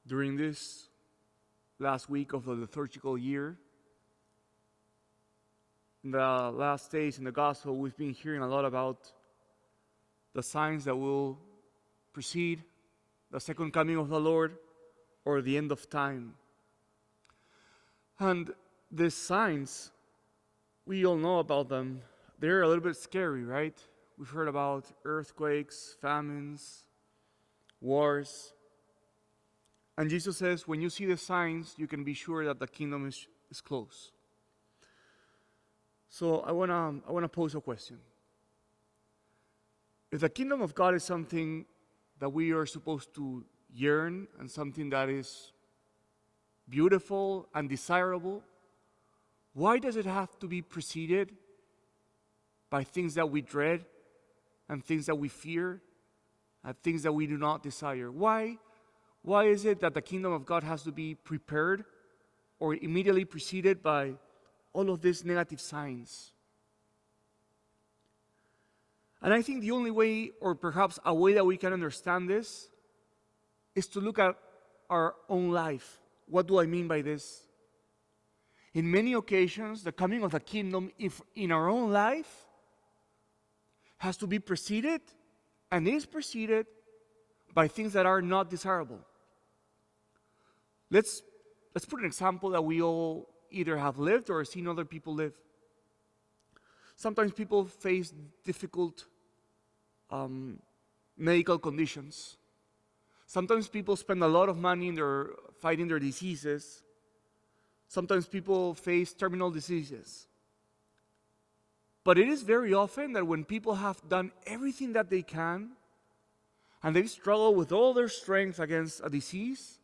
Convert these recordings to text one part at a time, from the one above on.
During this last week of the liturgical year, in the last days in the gospel, we've been hearing a lot about the signs that will precede the second coming of the Lord or the end of time. And these signs, we all know about them. They're a little bit scary, right? We've heard about earthquakes, famines, wars. And Jesus says, when you see the signs, you can be sure that the kingdom is close. So I wanna pose a question. If the kingdom of God is something that we are supposed to yearn and something that is beautiful and desirable, why does it have to be preceded by things that we dread and things that we fear and things that we do not desire? Why is it that the kingdom of God has to be prepared or immediately preceded by all of these negative signs? And I think the only way, or perhaps a way that we can understand this, is to look at our own life. What do I mean by this? In many occasions, the coming of the kingdom, if in our own life, has to be preceded and is preceded by things that are not desirable. Let's put an example that we all either have lived or seen other people live. Sometimes people face difficult medical conditions. Sometimes people spend a lot of money fighting their diseases. Sometimes people face terminal diseases. But it is very often that when people have done everything that they can, and they struggle with all their strength against a disease,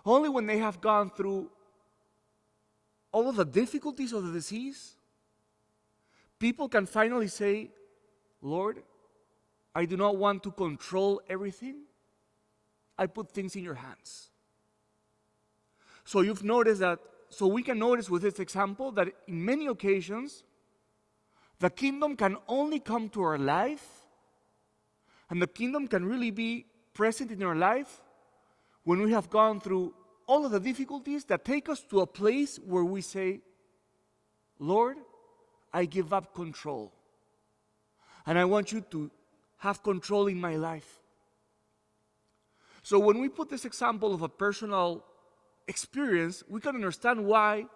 only when they have gone through all of the difficulties of the disease, people can finally say, Lord, I do not want to control everything. I put things in your hands. So you've noticed that, so we can notice with this example that in many occasions, the kingdom can only come to our life, and the kingdom can really be present in our life when we have gone through all of the difficulties that take us to a place where we say, Lord, I give up control. And I want you to have control in my life. So when we put this example of a personal experience, we can understand why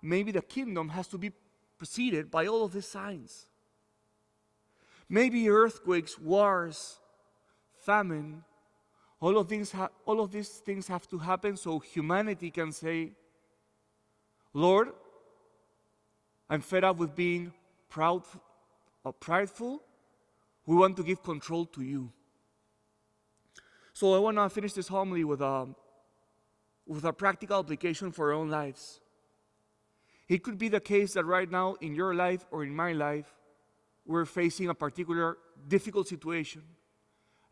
maybe the kingdom has to be preceded by all of these signs. Maybe earthquakes, wars, famine, all of these things have to happen so humanity can say, Lord, I'm fed up with being prideful. We want to give control to you. So I want to finish this homily with a practical application for our own lives. It could be the case that right now in your life or in my life, we're facing a particular difficult situation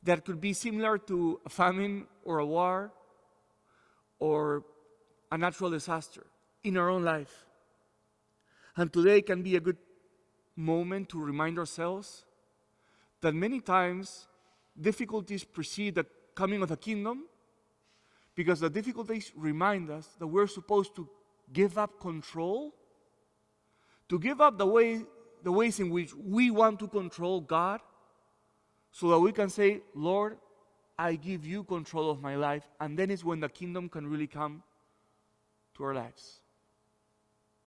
that could be similar to a famine or a war or a natural disaster in our own life. And today can be a good moment to remind ourselves that many times difficulties precede the coming of the kingdom, because the difficulties remind us that we're supposed to give up control, to give up the ways in which we want to control God, so that we can say, Lord, I give you control of my life, and then it's when the kingdom can really come to our lives.